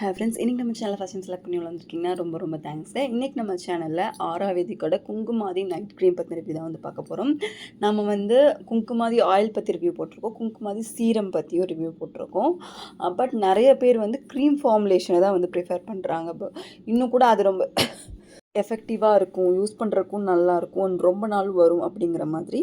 Friends, இன்றைக்கி நம்ம சேனலில் ஃபஸ்ட் டைம் செலக்ட் பண்ணி வந்திருக்கீங்கன்னா ரொம்ப தேங்க்ஸ். இன்றைக்கி நம்ம சேனலில் ஆயுர்வேதிக்கோட குங்குமாதி நைட் க்ரீம் பற்றி ரிவ்யூ தான் வந்து பார்க்க போகிறோம். நம்ம வந்து குங்குமாதி ஆயில் பற்றி ரிவ்யூ போட்டிருக்கோம், குங்குமாதி சீரம் பற்றியும் ரிவ்யூ போட்டிருக்கோம். பட் நிறைய பேர் வந்து க்ரீம் ஃபார்முலேஷனை தான் வந்து ப்ரிஃபர் பண்ணுறாங்க. இன்னும் கூட அது ரொம்ப எஃபெக்டிவாக இருக்கும், யூஸ் பண்ணுறதுக்கும் நல்லாயிருக்கும், ரொம்ப நாள் வரும் அப்படிங்கிற மாதிரி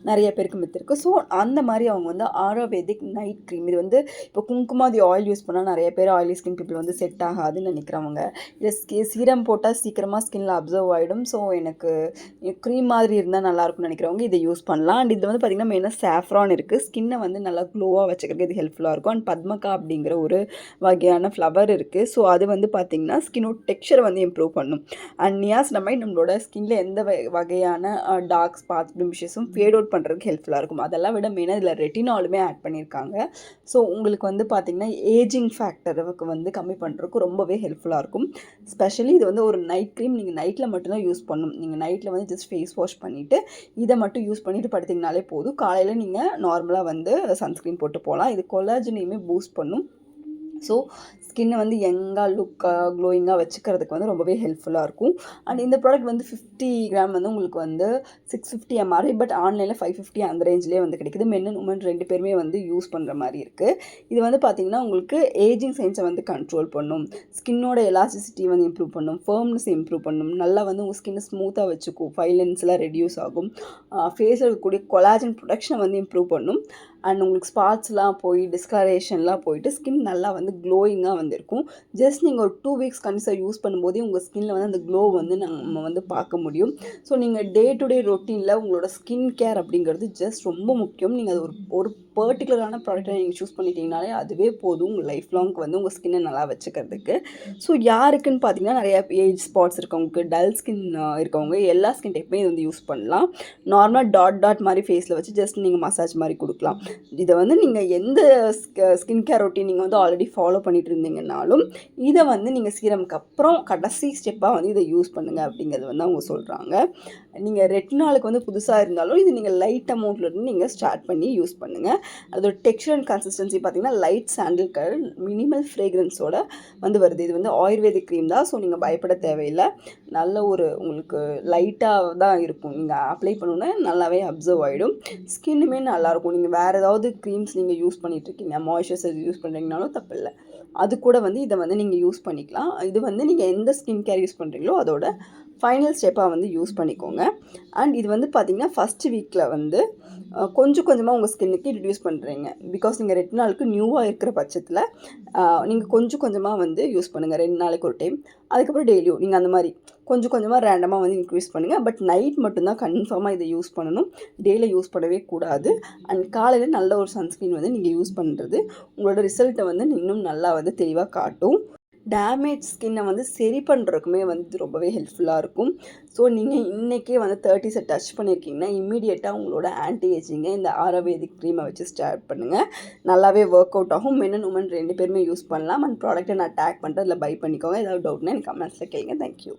நிறைய பேருக்கு மித்து இருக்குது. ஸோ அந்த மாதிரி அவங்க வந்து ஆயுர்வேதிக் நைட் க்ரீம், இது வந்து இப்போ குங்குமாதி ஆயில் யூஸ் பண்ணால் நிறைய பேர் ஆயிலி ஸ்கின் பீப்புள் வந்து செட் ஆகாதுன்னு நினைக்கிறவங்க, இல்லை சீரம் போட்டால் சீக்கிரமாக ஸ்கின்னில் அப்சர்வ் ஆகிடும், ஸோ எனக்கு க்ரீம் மாதிரி இருந்தால் நல்லாயிருக்கும்னு நினைக்கிறவங்க இதை யூஸ் பண்ணலாம். அண்ட் இது வந்து பார்த்திங்கன்னா மெயினாக சாஃப்ரான் இருக்குது, ஸ்கின்னை வந்து நல்லா க்ளோவாக வச்சுக்கிறதுக்கு இது ஹெல்ப்ஃபுல்லாக இருக்கும். அண்ட் பத்மகா அப்படிங்கிற ஒரு வகையான ஃப்ளவர் இருக்குது, ஸோ அது வந்து பார்த்திங்கன்னா ஸ்கின்னோட டெக்ஸ்சரை வந்து இம்ப்ரூவ் பண்ணும். அண்ட் நியாசினமைட் நம்மளோட ஸ்கின்ல எந்த வகையான டார்க் ஸ்பாட்ஸ் பிளிமிஷஸும் ஃபேட் அவுட் பண்ணுறதுக்கு ஹெல்ப்ஃபுல்லாக இருக்கும். அதெல்லாம் விட மெயினாக இதில் ரெட்டினாலுமே ஆட் பண்ணியிருக்காங்க. ஸோ உங்களுக்கு வந்து பார்த்திங்கன்னா ஏஜிங் ஃபேக்டருக்கு வந்து கம்மி பண்ணுறதுக்கு ரொம்பவே ஹெல்ப்ஃபுல்லாக இருக்கும். ஸ்பெஷலி இது வந்து ஒரு நைட் க்ரீம், நீங்கள் நைட்டில் மட்டும்தான் யூஸ் பண்ணணும். நீங்கள் நைட்டில் வந்து ஜஸ்ட் ஃபேஸ் வாஷ் பண்ணிவிட்டு இதை மட்டும் யூஸ் பண்ணிவிட்டு படுத்திங்கனாலே போதும். காலையில் நீங்கள் நார்மலாக வந்து சன்ஸ்க்ரீன் போட்டு போகலாம். இது கொலாஜனையுமே பூஸ்ட் பண்ணும். ஸோ ஸ்கின்னை வந்து யங்காக லுக்காக க்ளோயிங்காக வச்சுக்கிறதுக்கு வந்து ரொம்பவே ஹெல்ப்ஃபுல்லாக இருக்கும். அண்ட் இந்த ப்ராடக்ட் வந்து 50 கிராம் வந்து உங்களுக்கு வந்து 650 எம்ஆர்பி, பட் ஆன்லைனில் 550 அந்த ரேஞ்சிலே வந்து கிடைக்குது. மென் அண்ட் உமன் 2 பேருமே வந்து யூஸ் பண்ணுற மாதிரி இருக்குது. இது வந்து பார்த்திங்கன்னா உங்களுக்கு ஏஜிங் சைன்ஸை வந்து கண்ட்ரோல் பண்ணும், ஸ்கின்னோட எலாஸ்டிசிட்டி வந்து இம்ப்ரூவ் பண்ணும், ஃபர்ம்னஸ் இம்ப்ரூவ் பண்ணும், நல்லா வந்து உங்கள் ஸ்கின்னை ஸ்மூத்தாக வச்சுக்கும், ஃபைலன்ஸ்லாம் ரெடியூஸ் ஆகும், ஃபேஸில் இருக்கக்கூடிய கொலாஜன் ப்ரொடக்ஷனை வந்து இம்ப்ரூவ் பண்ணும். அண்ட் உங்களுக்கு ஸ்பாட்ஸ்லாம் போய் டிஸ்கலரேஷன்லாம் போயிட்டு ஸ்கின் நல்லா வந்து க்ளோயிங்காக வந்துருக்கும். ஜஸ்ட் நீங்கள் ஒரு 2 வீக்ஸ் கண்டிப்பாக யூஸ் பண்ணும்போதே உங்கள் ஸ்கின்னில் வந்து அந்த க்ளோ வந்து நம்ம வந்து பார்க்க முடியும். ஸோ நீங்கள் டே டு டே ரொட்டீனில் உங்களோட ஸ்கின் கேர் அப்படிங்கிறது ஜஸ்ட் ரொம்ப முக்கியம். நீங்கள் அது ஒரு பர்டிகுலரான ப்ராடக்டை நீங்கள் சூஸ் பண்ணிட்டீங்கனாலே அதுவே போதும் உங்கள் லைஃப் லாங்க்கு வந்து உங்கள் ஸ்கின்னை நல்லா வச்சுக்கிறதுக்கு. ஸோ யாருக்குன்னு பார்த்தீங்கன்னா நிறையா ஏஜ் ஸ்பாட்ஸ் இருக்கவங்களுக்கு, டல் ஸ்கின் இருக்கவங்க, எல்லா ஸ்கின் டைப்புமே இது வந்து யூஸ் பண்ணலாம். நார்மலாக டாட் மாதிரி ஃபேஸில் வச்சு ஜஸ்ட் நீங்கள் மசாஜ் மாதிரி கொடுக்கலாம். இதை வந்து நீங்கள் எந்த ஸ்கின் கேர் ரொட்டீன் நீங்கள் வந்து ஆல்ரெடி ஃபாலோ பண்ணிட்டு இருந்தீங்கன்னாலும் இதை வந்து நீங்கள் சீரமுக்கு அப்புறம் கடைசி ஸ்டெப்பாக வந்து இதை யூஸ் பண்ணுங்கள் அப்படிங்கிறது வந்து அவங்க சொல்கிறாங்க. நீங்கள் ரெட்டினாலுக்கு வந்து புதுசாக இருந்தாலும் இது நீங்கள் லைட் அமௌண்ட்லேருந்து நீங்கள் ஸ்டார்ட் பண்ணி யூஸ் பண்ணுங்கள். அதோட டெக்ஸ்சர் அண்ட் கன்சிஸ்டன்சி பார்த்திங்கன்னா லைட் சாண்டில் கலர் மினிமல் ஃப்ரேக்ரன்ஸோட வந்து வருது. இது வந்து ஆயுர்வேதிக் க்ரீம் தான், ஸோ நீங்கள் பயப்பட தேவையில்லை. நல்ல ஒரு உங்களுக்கு லைட்டாக தான் இருக்கும், நீங்கள் அப்ளை பண்ணோன்னே நல்லாவே அப்சர்வ் ஆகிடும். ஸ்கின்னுமே நல்லாயிருக்கும். நீங்கள் வேறு ஏதாவது க்ரீம்ஸ் நீங்கள் யூஸ் பண்ணிகிட்ருக்கீங்க, மாய்ஸ்சரைசர் யூஸ் பண்ணுறீங்கனாலும் தப்பில்லை, அது கூட வந்து இதை வந்து நீங்கள் யூஸ் பண்ணிக்கலாம். இது வந்து நீங்கள் எந்த ஸ்கின் கேர் யூஸ் பண்ணுறீங்களோ அதோட ஃபைனல் ஸ்டெப்பாக வந்து யூஸ் பண்ணிக்கோங்க. அண்ட் இது வந்து பார்த்திங்கன்னா ஃபஸ்ட்டு வீக்கில் வந்து கொஞ்சம் கொஞ்சமாக உங்கள் ஸ்கின்னுக்கு இன்ட்ரடியூஸ் பண்ணுறீங்க. பிகாஸ் நீங்கள் ரெட்டினாலுக்கு நியூவாக இருக்கிற பட்சத்தில் நீங்கள் கொஞ்சம் கொஞ்சமாக வந்து யூஸ் பண்ணுங்கள், 2 நாளைக்கு ஒரு டைம். அதுக்கப்புறம் டெய்லியும் நீங்கள் அந்த மாதிரி கொஞ்சம் கொஞ்சமாக ரேண்டமாக வந்து இன்க்ரீஸ் பண்ணுங்கள். பட் நைட் மட்டும்தான் கன்ஃபார்மாக இதை யூஸ் பண்ணணும், டெய்லியில் யூஸ் பண்ணவே கூடாது. அண்ட் காலையில் நல்ல ஒரு சன்ஸ்க்ரீன் வந்து நீங்கள் யூஸ் பண்ணுறது உங்களோட ரிசல்ட்டை வந்து இன்னும் நல்லா வந்து தெளிவாக காட்டும். டேமேஜ் ஸ்கின்னை வந்து சரி பண்ணுறதுக்குமே வந்து ரொம்பவே ஹெல்ப்ஃபுல்லாக இருக்கும். ஸோ நீங்கள் இன்றைக்கே வந்து 30ஸை டச் பண்ணியிருக்கீங்கன்னா இம்மீடியட்டாக உங்களோட ஆன்டி ஏஜிங்கை இந்த ஆயுர்வேதிக் க்ரீமை வச்சு ஸ்டார்ட் பண்ணுங்கள். நல்லாவே ஒர்க் அவுட் ஆகும். மென் அண்ட் உமன் 2 பேருமே யூஸ் பண்ணலாம். அண்ட் ப்ராடக்ட்டை நான் டேக் பண்ணுறேன், அதில் பை பண்ணிக்கோங்க. ஏதாவது டவுட்னா எனக்கு கமெண்ட்ஸில் கேளுங்க. தேங்க்யூ.